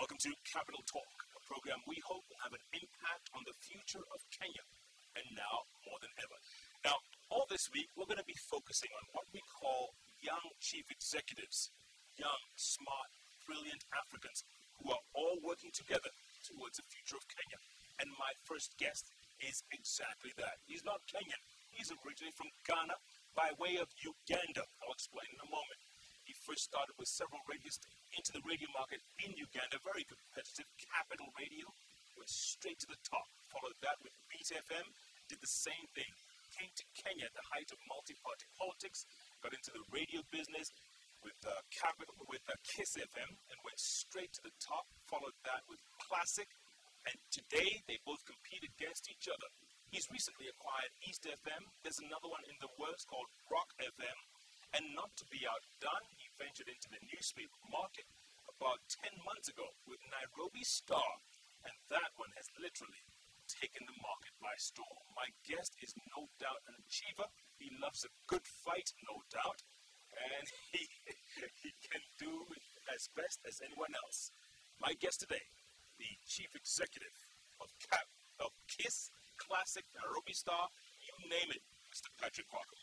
Welcome to Capital Talk, a program we hope will have an impact on the future of Kenya, and now more than ever. Now, all this week, we're going to be focusing on what we call young chief executives, young, smart, brilliant Africans who are all working together towards the future of Kenya. And my first guest is exactly that. He's not Kenyan. He's originally from Ghana by way of Uganda. I'll explain in a moment. He first started with several radios into the radio market in Uganda, very competitive, Capital Radio, went straight to the top. Followed that with Beat FM, did the same thing. Came to Kenya at the height of multi-party politics, got into the radio business with Kiss FM, and went straight to the top. Followed that with Classic, and today they both compete against each other. He's recently acquired East FM. There's another one in the works called Rock FM. And not to be outdone, he ventured into the newspaper market about 10 months ago with Nairobi Star. And that one has literally taken the market by storm. My guest is no doubt an achiever. He loves a good fight, no doubt. And he can do it as best as anyone else. My guest today, the chief executive of Kiss, Classic, Nairobi Star, you name it, Mr. Patrick Quarcoo.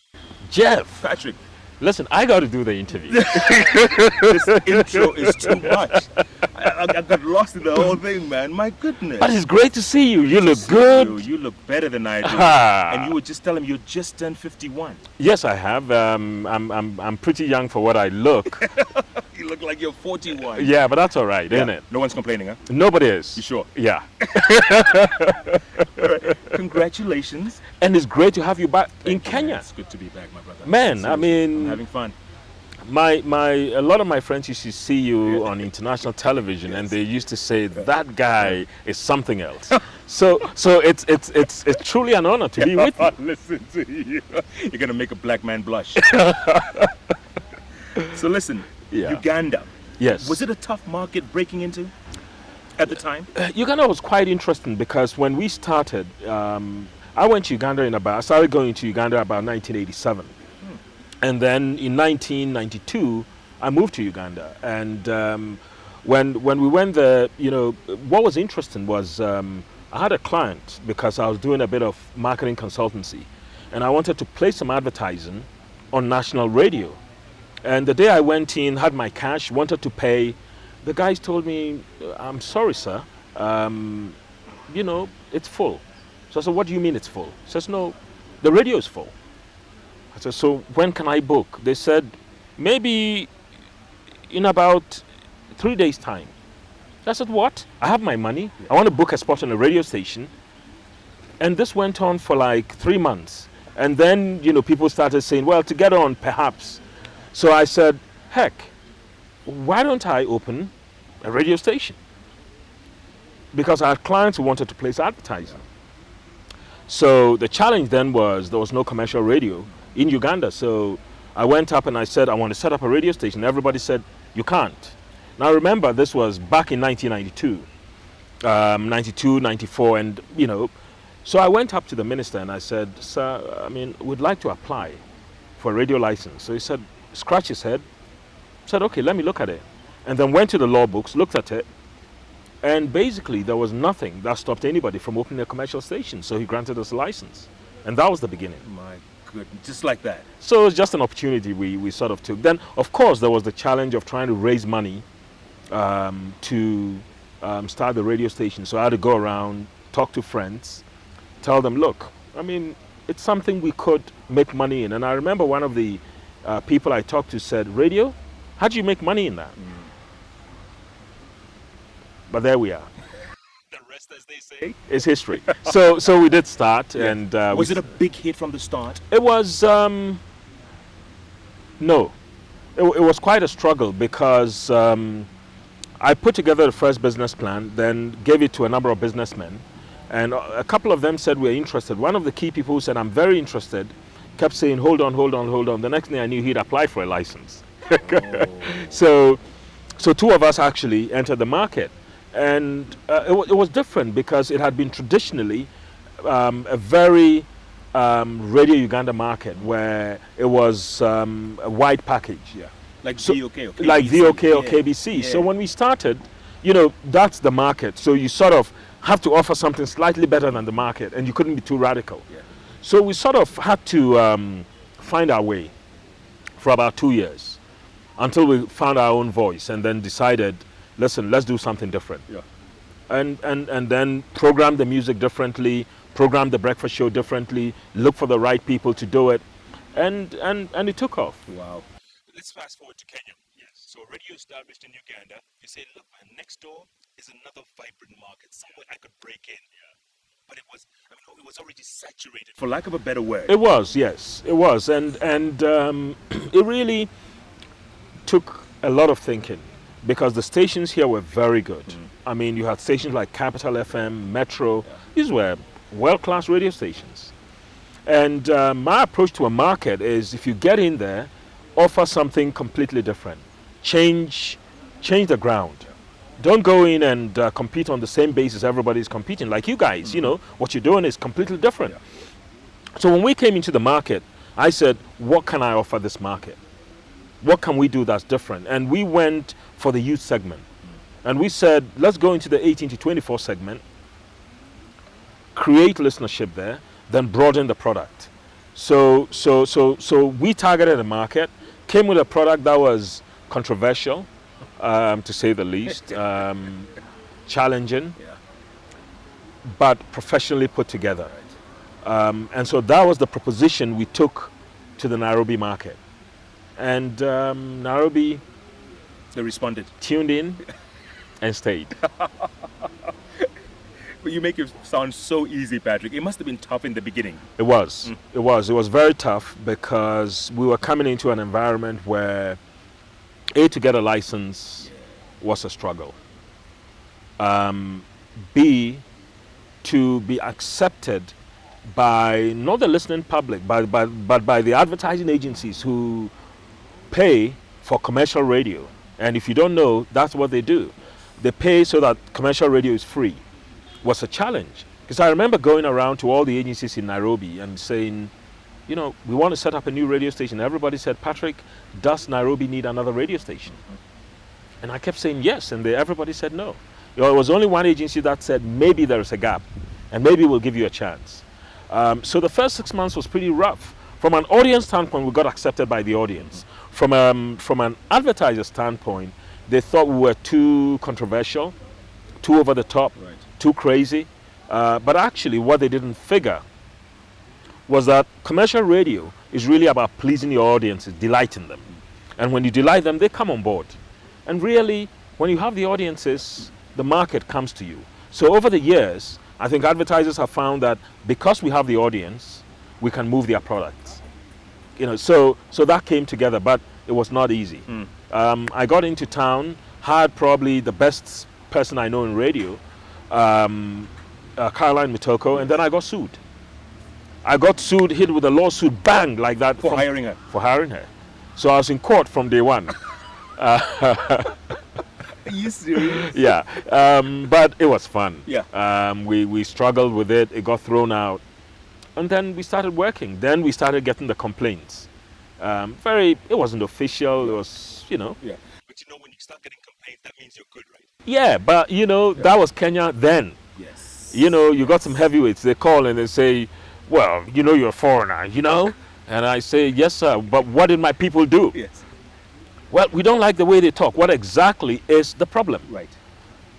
Jeff! Patrick. Listen, I got to do the interview. This intro is too much. I got lost in the whole thing, man. My goodness. But it's great to see you. You look good. You look better than I do. And you would just tell him you just turned 51. Yes, I have. I'm pretty young for what I look. You look like you're 41. Yeah, but that's all right, isn't it? No one's complaining, huh? Nobody is. You sure? Yeah. Congratulations. And it's great to have you back in you, Kenya. It's good to be back, my brother. Man, Seriously, I mean, I'm having fun. A lot of my friends used to see you on international television, and they used to say that guy is something else. So it's truly an honor to be with you. Listen to you. You're gonna make a black man blush. So listen, Uganda. Yes. Was it a tough market breaking into at the time? Uganda was quite interesting because when we started, I went to Uganda I started going to Uganda about 1987. And then in 1992, I moved to Uganda. And when we went there, what was interesting was I had a client because I was doing a bit of marketing consultancy. And I wanted to play some advertising on national radio. And the day I went in, had my cash, wanted to pay, the guys told me, I'm sorry, sir, it's full. So I said, what do you mean it's full? He says, no, the radio is full. I said, so when can I book? They said, maybe in about 3 days' time. I said, what? I have my money. I want to book a spot on a radio station. And this went on for like 3 months. And then, people started saying, well, to get on, perhaps. So I said, heck, why don't I open a radio station? Because I had clients who wanted to place advertising. So the challenge then was there was no commercial radio in Uganda. So I went up and I said, I want to set up a radio station. Everybody said, you can't. Now remember, this was back in 1992, 92, 94, and so I went up to the minister and I said, sir, we'd like to apply for a radio license. So he said, scratched his head, said, okay, let me look at it. And then went to the law books, looked at it, and basically there was nothing that stopped anybody from opening a commercial station. So he granted us a license. And that was the beginning. My goodness, just like that. So it was just an opportunity we sort of took. Then, of course, there was the challenge of trying to raise money to start the radio station. So I had to go around, talk to friends, tell them, look, it's something we could make money in. And I remember one of the people I talked to said, radio? How do you make money in that? But there we are. The rest, as they say, is history. So we did start. Yeah. And was it a big hit from the start? It was, no. It was quite a struggle because I put together the first business plan, then gave it to a number of businessmen. And a couple of them said we're interested. One of the key people who said, I'm very interested, kept saying, hold on. The next thing I knew, he'd applied for a license. So two of us actually entered the market. And it was different because it had been traditionally a very Radio Uganda market where it was a wide package. Yeah. Like VOK or KBC. Like VOK or KBC. Yeah. So when we started, that's the market. So you sort of have to offer something slightly better than the market, and you couldn't be too radical. Yeah. So we sort of had to find our way for about 2 years until we found our own voice, and then decided, listen, let's do something different. Yeah. And then program the music differently, program the breakfast show differently, look for the right people to do it, and it took off. Wow. Let's fast forward to Kenya. Yes. So a radio established in Uganda. You say, look, man, next door is another vibrant market, somewhere I could break in. Yeah. But it was already saturated, for lack of a better word. It was, yes, it was, and it really took a lot of thinking, because the stations here were very good. I mean, you had stations like Capital FM, Metro. Yeah. These were world-class radio stations. And my approach to a market is, if you get in there, offer something completely different. Change the ground. Yeah. Don't go in and compete on the same basis everybody's competing. Like you guys, what you're doing is completely different. Yeah. So when we came into the market, I said, what can I offer this market? What can we do that's different? And we went for the youth segment. And we said, let's go into the 18 to 24 segment, create listenership there, then broaden the product. So we targeted the market, came with a product that was controversial, to say the least, challenging, but professionally put together. And so that was the proposition we took to the Nairobi market. And Nairobi, they responded, tuned in, and stayed. But you make it sound so easy, Patrick. It must have been tough in the beginning. It was. It was very tough, because we were coming into an environment where to get a license was a struggle. B, to be accepted by not the listening public, but by the advertising agencies who pay for commercial radio. And if you don't know, that's what they do. They pay so that commercial radio is free. Was a challenge, because I remember going around to all the agencies in Nairobi and saying, we want to set up a new radio station. Everybody said, Patrick, does Nairobi need another radio station? And I kept saying yes, and everybody said no. It was only one agency that said, maybe there is a gap, and maybe we'll give you a chance. So the first 6 months was pretty rough. From an audience standpoint, we got accepted by the audience. From an advertiser standpoint, they thought we were too controversial, too over the top, too crazy. But actually, what they didn't figure was that commercial radio is really about pleasing your audiences, delighting them. And when you delight them, they come on board. And really, when you have the audiences, the market comes to you. So over the years, I think advertisers have found that because we have the audience, we can move their products. So that came together, but it was not easy. I got into town, had probably the best person I know in radio, Caroline Mitoko, and then I got sued. Hit with a lawsuit, bang, like that. For hiring her? For hiring her. So I was in court from day one. Are you serious? Yeah, but it was fun. Yeah. We struggled with it. It got thrown out. And then we started working. Then we started getting the complaints. It wasn't official. It was, Yeah. But when you start getting complaints, that means you're good, right? Yeah, but, that was Kenya then. Yes. You got some heavyweights. They call and they say, well, you're a foreigner, And I say, yes, sir, but what did my people do? Yes. Well, we don't like the way they talk. What exactly is the problem? Right.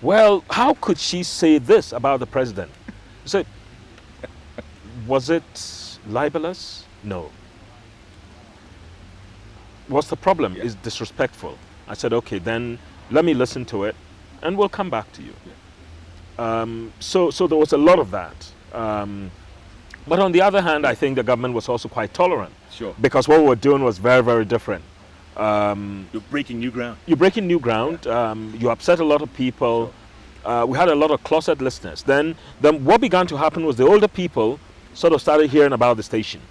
Well, how could she say this about the president? So, was it libelous? No. What's the problem? Yeah. It's disrespectful. I said, okay, then let me listen to it, and we'll come back to you. Yeah. So there was a lot of that. But on the other hand, I think the government was also quite tolerant. Sure. Because what we were doing was very, very different. You're breaking new ground. You're breaking new ground. Yeah. You upset a lot of people. Sure. We had a lot of closet listeners. Then what began to happen was the older people sort of started hearing about the station.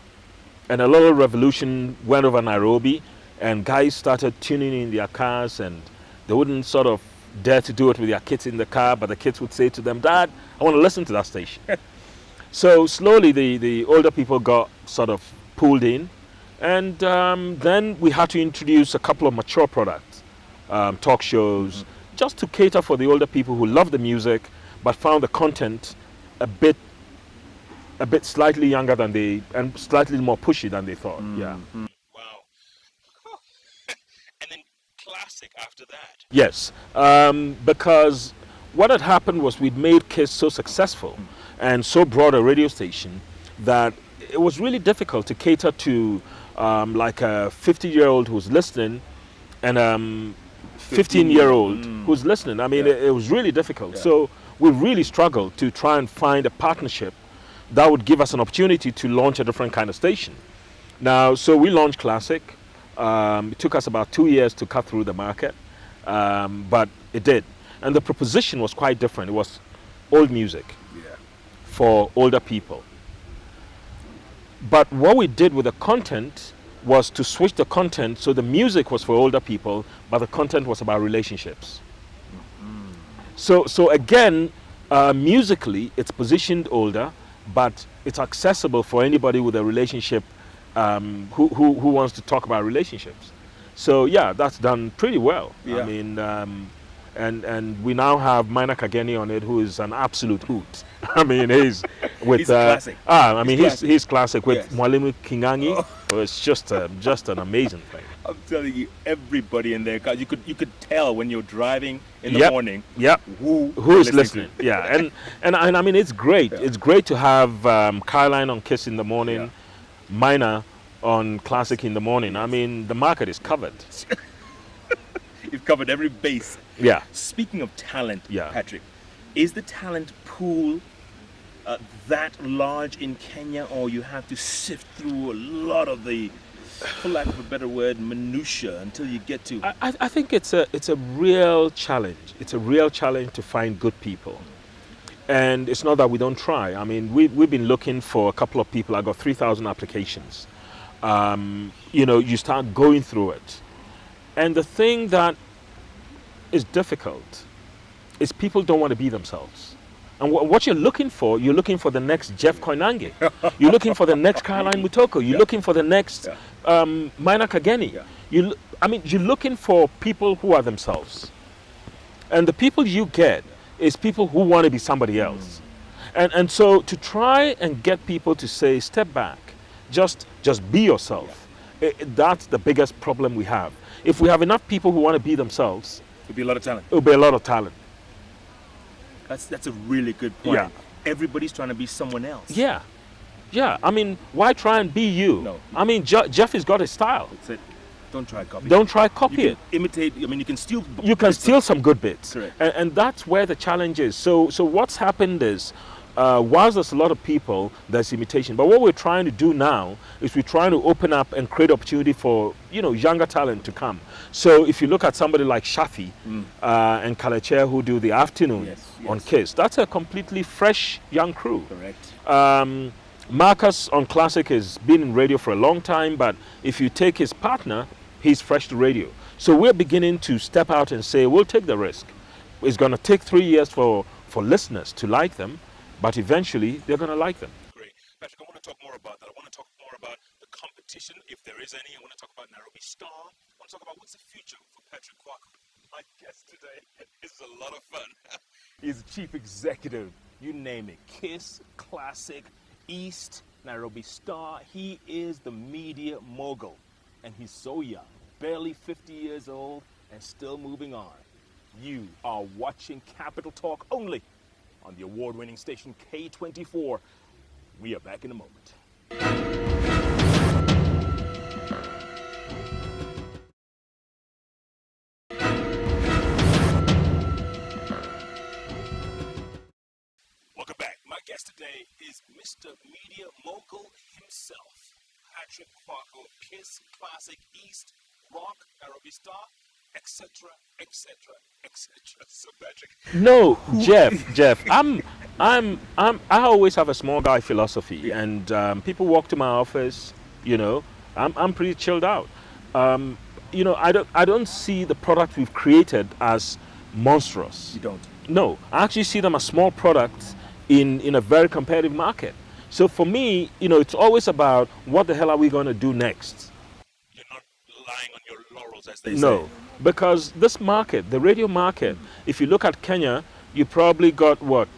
And a little revolution went over Nairobi, and guys started tuning in their cars, and they wouldn't sort of dare to do it with their kids in the car, but the kids would say to them, Dad, I want to listen to that station. So slowly the older people got sort of pulled in, and then we had to introduce a couple of mature products, talk shows, just to cater for the older people who love the music but found the content a bit slightly younger than they, and slightly more pushy than they thought. Yeah. Wow. And then classic after that. Yes, because what had happened was we'd made KISS so successful and so broad a radio station that it was really difficult to cater to like a 50-year-old who's listening and 15-year-old who's listening. I mean, it was really difficult. So we really struggled to try and find a partnership that would give us an opportunity to launch a different kind of station. Now, so we launched Classic. It took us about 2 years to cut through the market, but it did. And the proposition was quite different. It was old music for older people. But what we did with the content was to switch the content so the music was for older people, but the content was about relationships. So again, musically, it's positioned older, but it's accessible for anybody with a relationship who wants to talk about relationships. So yeah, that's done pretty well. I mean, and we now have Minor Kageni on it, who is an absolute hoot. I mean, he's with he's classic. I mean, he's classic with Mwalimu Kingangi. Oh, it's just an amazing thing. I'm telling you, everybody in there, you could tell when you're driving in the morning. Who is listening? Yeah, and I mean, it's great. It's great to have Caroline on KISS in the morning, Minor on Classic in the morning. I mean, the market is covered. You've covered every base. Yeah. Speaking of talent, Patrick, is the talent pool that large in Kenya, or you have to sift through a lot of the, for lack of a better word, minutiae until you get to? I think it's a real challenge. It's a real challenge to find good people. And it's not that we don't try. I mean, we've been looking for a couple of people. I got 3,000 applications. You start going through it. And the thing that is difficult is people don't want to be themselves. And what you're looking for the next Jeff Koinange. You're looking for the next Caroline Mutoko. You're looking for the next Minor Kageni. You're looking for people who are themselves. And the people you get is people who want to be somebody else. And so to try and get people to say, step back, just be yourself, that's the biggest problem we have. If we have enough people who want to be themselves, it'll be a lot of talent. It'll be a lot of talent. That's a really good point. Yeah. Everybody's trying to be someone else. Yeah. I mean, why try and be you? No. I mean, Jeff has got his style. That's it. Don't try copy. Don't try copy you it. Can imitate. I mean, you can steal. You can steal some good bits. Correct. And that's where the challenge is. So what's happened is, whilst there's a lot of people, there's imitation. But what we're trying to do now is we're trying to open up and create opportunity for younger talent to come. So if you look at somebody like Shafi and Kaleche, who do the afternoon on KISS, that's a completely fresh young crew. Correct. Marcus on Classic has been in radio for a long time, but if you take his partner, he's fresh to radio. So we're beginning to step out and say, we'll take the risk. It's going to take 3 years for listeners to like them, but eventually they're going to like them. Great. Patrick, I want to talk more about that. I want to talk more about the competition, if there is any. I want to talk about Nairobi Star. I want to talk about what's the future for Patrick Quarcoo. My guest today is a lot of fun. He's the chief executive, you name it, KISS, Classic, East, Nairobi Star. He is the media mogul, and he's so young, barely 50 years old, and still moving on. You are watching Capital Talk only on the award-winning station K24. We are back in a moment. Welcome back. My guest today is Mr. Media Mogul himself, Patrick Quarcoo, KISS, Classic, East, Rock, Nairobi Star, etc., etc., etc. So Patrick. No, Jeff. I always have a small guy philosophy, and people walk to my office. I'm pretty chilled out. I don't see the product we've created as monstrous. You don't? No, I actually see them as small products in a very competitive market. So for me, it's always about what the hell are we going to do next. You're not relying on your laurels, as they say. No, because this market, the radio market, if you look at Kenya, you probably got what,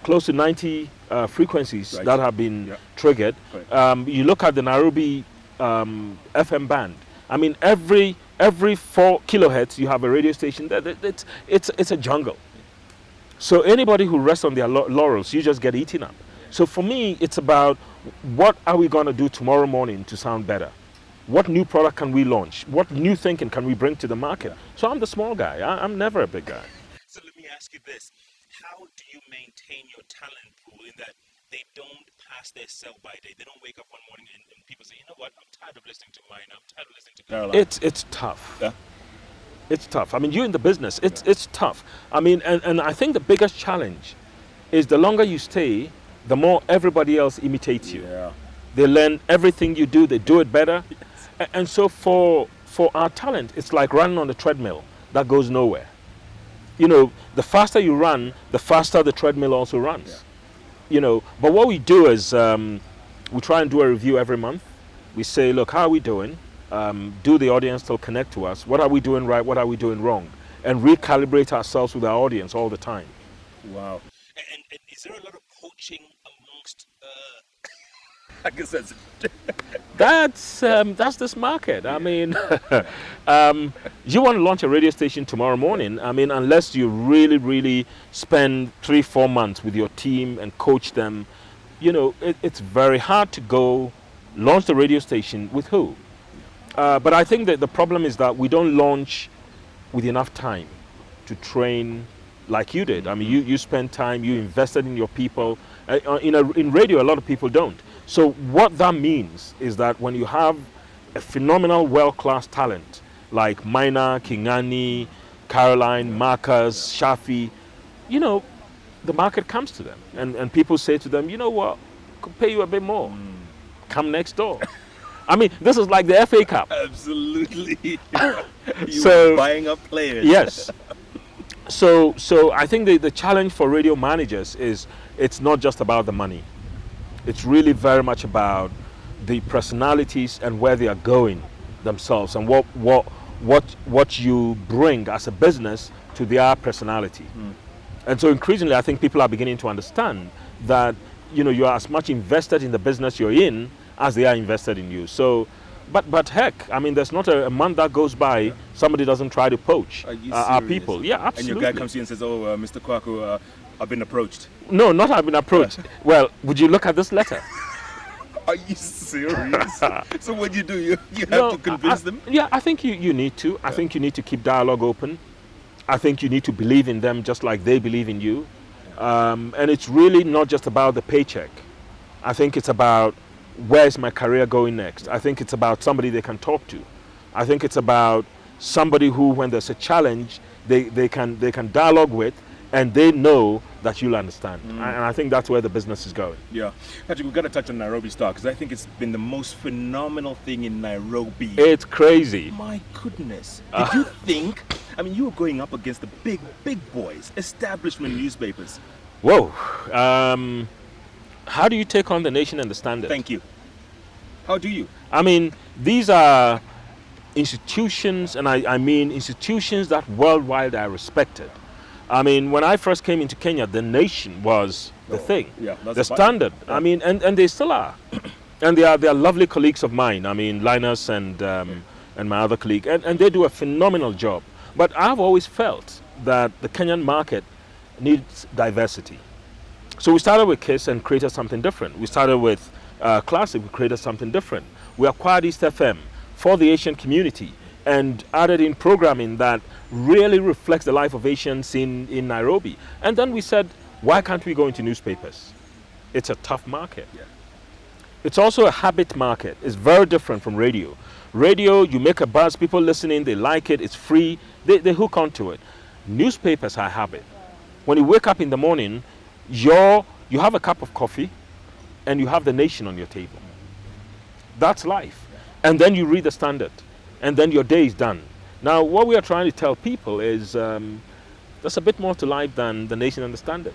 close to 90 frequencies Right. that have been Yeah. triggered. Correct. You look at the Nairobi FM band. I mean, every 4 kilohertz, you have a radio station. It's a jungle. So anybody who rests on their laurels, you just get eaten up. So for me, it's about what are we going to do tomorrow morning to sound better? What new product can we launch? What new thinking can we bring to the market? So I'm the small guy. I'm never a big guy. So let me ask you this. How do you maintain your talent pool in that they don't pass their sell-by date? They don't wake up one morning and people say, you know what, I'm tired of listening to mine. I'm tired of listening to Caroline. It's tough. Yeah. It's tough. I mean, you're in the business. It's tough. I mean, and I think the biggest challenge is the longer you stay, the more everybody else imitates you. Yeah. They learn everything you do. They do it better. And so for our talent, it's like running on the treadmill that goes nowhere. You know, the faster you run, the faster the treadmill also runs. Yeah. You know, but what we do is we try and do a review every month. We say, look, how are we doing? Do the audience still connect to us? What are we doing right? What are we doing wrong? And recalibrate ourselves with our audience all the time. Wow. And is there a lot of poaching amongst, I guess That's this market. I mean, you want to launch a radio station tomorrow morning. I mean, unless you really, really spend 3-4 months with your team and coach them, you know, it's very hard to go launch the radio station with who. But I think that the problem is that we don't launch with enough time to train like you did. I mean, you spent time, you invested in your people. In radio, a lot of people don't. So what that means is that when you have a phenomenal world-class talent like Maina, Kingani, Caroline, Marcus, Shafi, you know, the market comes to them. And people say to them, you know what, could pay you a bit more. Come next door. I mean, this is like the FA Cup. Absolutely. So buying up players. Yes. So I think the challenge for radio managers is it's not just about the money. It's really very much about the personalities and where they are going themselves and what you bring as a business to their personality. And so increasingly, I think people are beginning to understand that, you know, you are as much invested in the business you're in as they are invested in you. So, but heck, I mean, there's not a month that goes by somebody doesn't try to poach our people. Yeah, absolutely. And your guy comes to you and says, oh, Mr. Quarcoo, I've been approached. No, not I've been approached. Well, would you look at this letter? Are you serious? So what do? You have to convince them? Yeah, I think you need to. I think you need to keep dialogue open. I think you need to believe in them just like they believe in you. And it's really not just about the paycheck. I think it's about where's my career going next. I think it's about somebody they can talk to. I think it's about somebody who, when there's a challenge, they can dialogue with, and they know that you'll understand. And I think that's where the business is going. Yeah. Patrick, we've got to touch on Nairobi Star, because I think it's been the most phenomenal thing in Nairobi. It's crazy. My goodness. Did you think, I mean, you were going up against the big boys, establishment newspapers. Whoa. How do you take on the Nation and the Standard? Thank you. How do you? I mean, these are institutions, and I mean institutions that worldwide are respected. I mean, when I first came into Kenya, the Nation was the thing, yeah, the Standard. Yeah. I mean, and they still are. And they are lovely colleagues of mine. I mean, Linus and my other colleague, and they do a phenomenal job. But I've always felt that the Kenyan market needs diversity. So we started with KISS and created something different. We started with Classic, we created something different. We acquired East FM for the Asian community and added in programming that really reflects the life of Asians in Nairobi. And then we said, why can't we go into newspapers? It's a tough market. Yeah. It's also a habit market. It's very different from radio. Radio, you make a buzz, people listening, they like it, it's free, they hook onto it. Newspapers are a habit. When you wake up in the morning, you have a cup of coffee and you have the Nation on your table. That's life. And then you read the Standard, and then your day is done. Now, what we are trying to tell people is there's a bit more to life than the Nation and the Standard.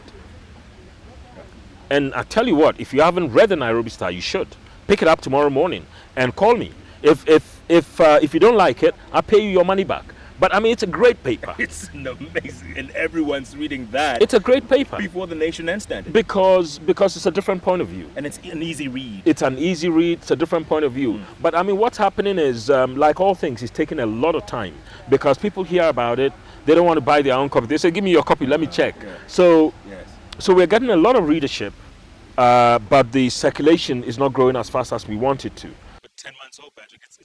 And I tell you what, if you haven't read the Nairobi Star, you should. Pick it up tomorrow morning and call me. If If you don't like it, I'll pay you your money back. But I mean, it's a great paper. It's an amazing, and everyone's reading that. It's a great paper before the Nation and Standard. because it's a different point of view. And it's an easy read. It's an easy read. It's a different point of view. But I mean, what's happening is, like all things, it's taking a lot of time because people hear about it. They don't want to buy their own copy. They say, "Give me your copy. Let me check." Yeah. So Yes. So we're getting a lot of readership, but the circulation is not growing as fast as we want it to. But 10 months old, Patrick, it's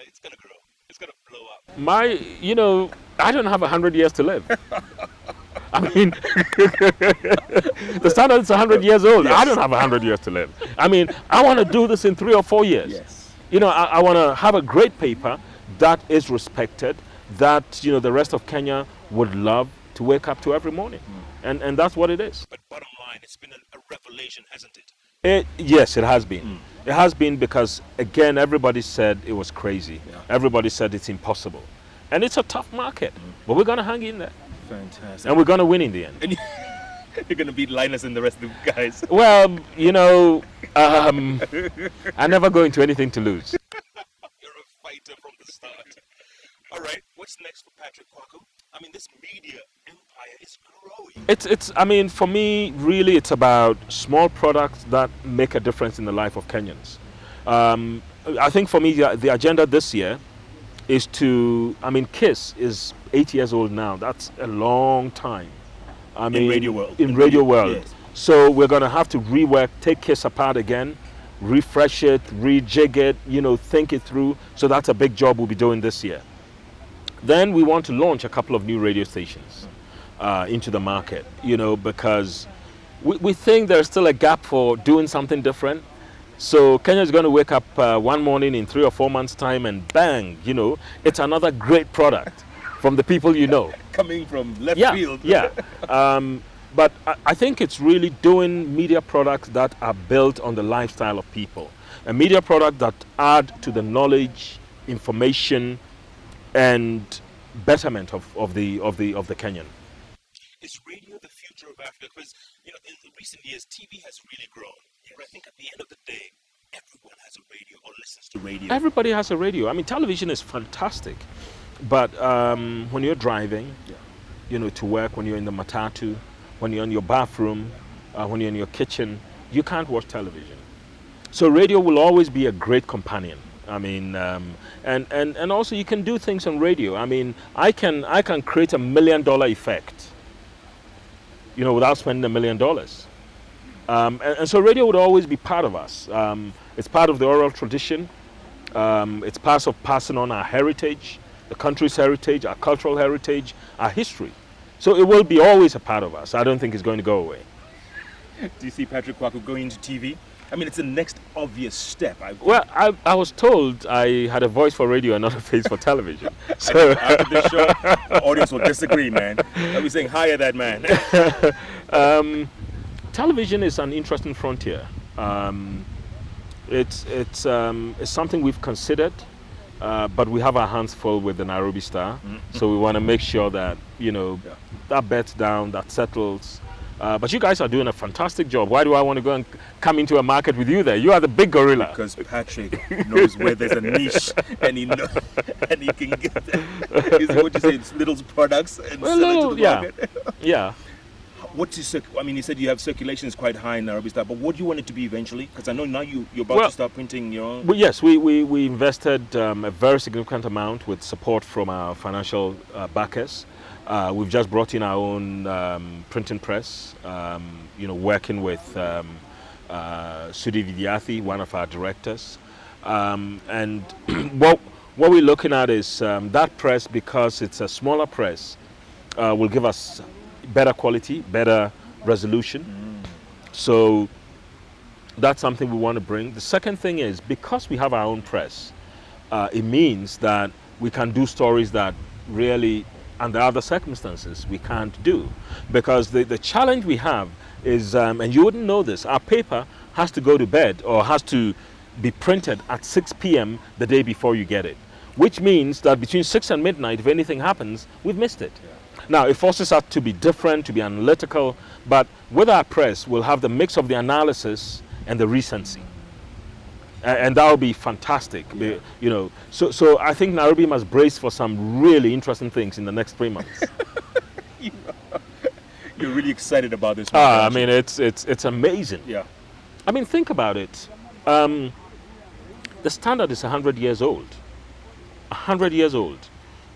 it's gonna grow. It's gonna blow up. I don't have 100 years to live. I mean, the Standard is 100 years old. Yes. I don't have 100 years to live. I mean, I want to do this in 3 or 4 years. Yes. I want to have a great paper that is respected, that, the rest of Kenya would love to wake up to every morning. And that's what it is. But bottom line, it's been a revelation, hasn't it? Yes, it has been. It has been because, again, everybody said it was crazy. Yeah. Everybody said it's impossible. And it's a tough market. But we're going to hang in there. Fantastic. And we're going to win in the end. And you're gonna beat Linus and the rest of the guys. Well, I never go into anything to lose. You're a fighter from the start. All right, what's next for Patrick Quarcoo? I mean, this media empire is growing. For me, really, it's about small products that make a difference in the life of Kenyans. I think for me, the agenda this year is KISS is 8 years old now. That's a long time. In radio world. In radio world. Yes. So we're going to have to rework, take KISS apart again, refresh it, rejig it, think it through. So that's a big job we'll be doing this year. Then we want to launch a couple of new radio stations into the market, because we think there's still a gap for doing something different. So Kenya is going to wake up one morning in 3 or 4 months' time and bang, it's another great product from the people Coming from left field. Yeah. But I think it's really doing media products that are built on the lifestyle of people. A media product that add to the knowledge, information, and betterment of the Kenyan. Is radio the future of Africa? Because in recent years, TV has really grown. But I think at the end of the day, everyone has a radio or listens to radio. Everybody has a radio. I mean, television is fantastic, but when you're driving, to work, when you're in the matatu, when you're in your bathroom, when you're in your kitchen, you can't watch television. So radio will always be a great companion. I mean, and also you can do things on radio. I mean, I can create $1 million effect, without spending $1 million. And so radio would always be part of us. It's part of the oral tradition. It's part of passing on our heritage, the country's heritage, our cultural heritage, our history. So it will be always a part of us. I don't think it's going to go away. Do you see Patrick Quarcoo going into TV? I mean, it's the next obvious step. I was told I had a voice for radio and not a face for television. So after this show, the audience will disagree, man. I'll be saying, hire that man. Television is an interesting frontier. It's something we've considered, but we have our hands full with the Nairobi Star. So we want to make sure that that beds down, that settles. But you guys are doing a fantastic job. Why do I want to go and come into a market with you there? You are the big gorilla. Because Patrick knows where there's a niche, and he can get is what you say, it's little products and sell it to the market. Yeah. You said you have circulation is quite high in Nairobi Star, but what do you want it to be eventually? Because I know now you're about to start printing your own. Well, yes, we invested a very significant amount with support from our financial backers. We've just brought in our own printing press, working with Sudi Vidyarthi, one of our directors. And what we're looking at is that press, because it's a smaller press, will give us better quality, better resolution. So that's something we want to bring. The second thing is, because we have our own press, it means that we can do stories that really, under other circumstances, we can't do. Because the challenge we have is, and you wouldn't know this, our paper has to go to bed or has to be printed at 6 p.m. the day before you get it. Which means that between 6 and midnight, if anything happens, we've missed it. Now, it forces us to be different, to be analytical, but with our press, we'll have the mix of the analysis and the recency. And that would be fantastic. Yeah. You know, so I think Nairobi must brace for some really interesting things in the next 3 months. You're really excited about this one. I aren't you? mean, it's amazing. Yeah. I mean, think about it. The Standard is 100 years old. 100 years old.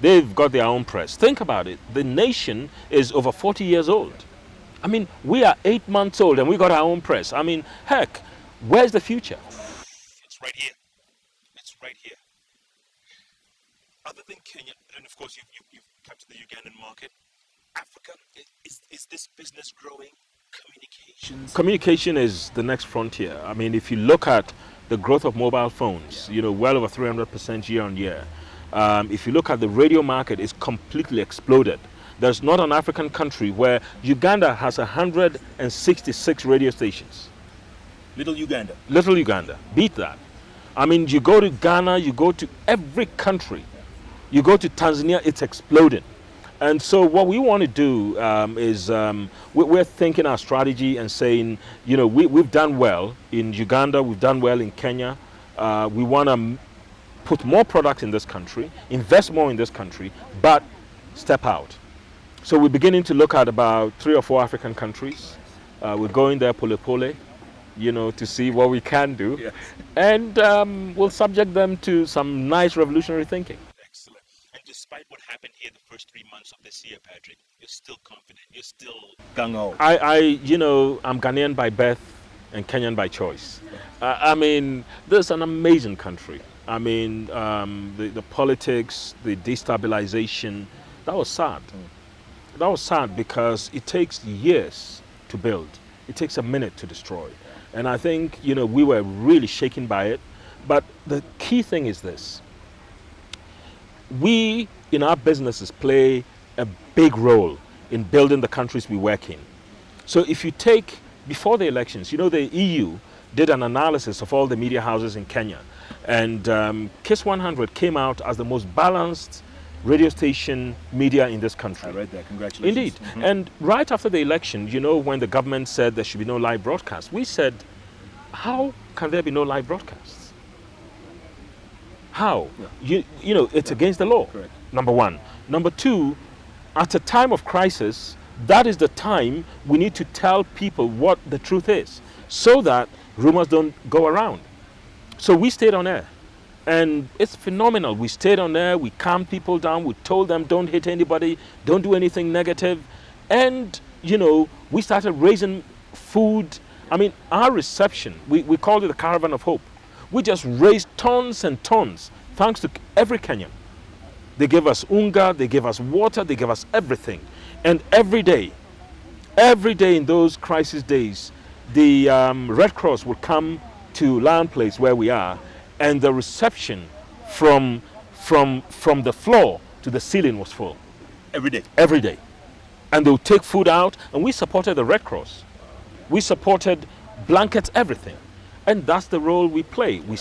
They've got their own press. Think about it. The Nation is over 40 years old. I mean, we are 8 months old and we got our own press. I mean, heck, where's the future? It's right here. It's right here. Other than Kenya, and of course you've kept the Ugandan market, Africa, is this business growing? Communications? Communication is the next frontier. I mean, if you look at the growth of mobile phones, you know, well over 300% year on year. If you look at the radio market, it's completely exploded. There's not an African country where Uganda has 166 radio stations. Little Uganda. Little Uganda, beat that. I mean, you go to Ghana, you go to every country, you go to Tanzania, it's exploding. And so what we want to do is we're thinking our strategy and saying, you know, we've done well in Uganda, we've done well in Kenya. We want to put more products in this country, invest more in this country, but step out. So we're beginning to look at about 3 or 4 African countries. We're going there pole, you know, to see what we can do. Yes. And we'll subject them to some nice revolutionary thinking. Excellent. And despite what happened here the first 3 months of this year, Patrick, you're still confident. You're still gung-ho. You know, I'm Ghanaian by birth and Kenyan by choice. I mean, this is an amazing country. I mean, the politics, the destabilization, that was sad. That was sad because it takes years to build. It takes a minute to destroy. And I think, you know, we were really shaken by it. But the key thing is this. We, in our businesses, play a big role in building the countries we work in. So if you take, before the elections, you know, the EU did an analysis of all the media houses in Kenya. And KISS 100 came out as the most balanced radio station media in this country. I read that. Congratulations. Indeed. And right after the election, you know, when the government said there should be no live broadcast, we said, how can there be no live broadcasts? How? Yeah. You know, it's against the law. Correct. Number one. Number two, at a time of crisis, that is the time we need to tell people what the truth is so that rumors don't go around. So we stayed on air. And it's phenomenal. We stayed on there, we calmed people down, we told them don't hit anybody, don't do anything negative. And, you know, we started raising food. I mean, our reception, we called it the Caravan of Hope. We just raised tons and tons, thanks to every Kenyan. They gave us unga, they gave us water, they gave us everything. And every day in those crisis days, the Red Cross would come to Lion Place where we are, and the reception from the floor to the ceiling was full. Every day. Every day. And they would take food out, and we supported the Red Cross. We supported blankets, everything. And that's the role we play. We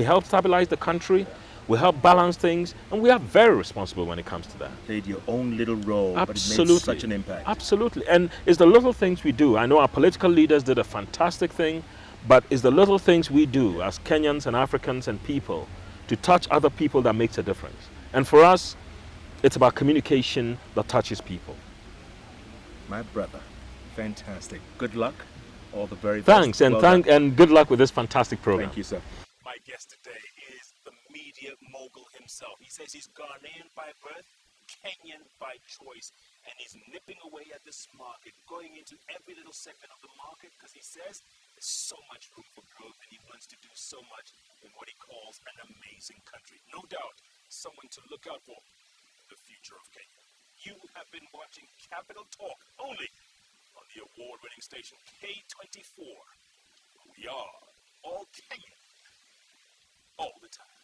help stabilize the country, we help balance things, and we are very responsible when it comes to that. Played your own little role, Absolutely. but it made such an impact. Absolutely. And it's the little things we do. I know our political leaders did a fantastic thing, but it's the little things we do as Kenyans and Africans and people to touch other people that makes a difference. And for us, it's about communication that touches people. My brother, fantastic. Good luck. All the very best. Thanks, and and good luck with this fantastic program. Thank you, sir. My guest today is the media mogul himself. He says he's Ghanaian by birth, Kenyan by choice, and he's nipping away at this market, going into every little segment of the market because he says there's so much room for growth and he wants to do so much in what he calls an amazing country. No doubt, someone to look out for in the future of Kenya. You have been watching Capital Talk only on the award-winning station K24. We are all Kenyan all the time.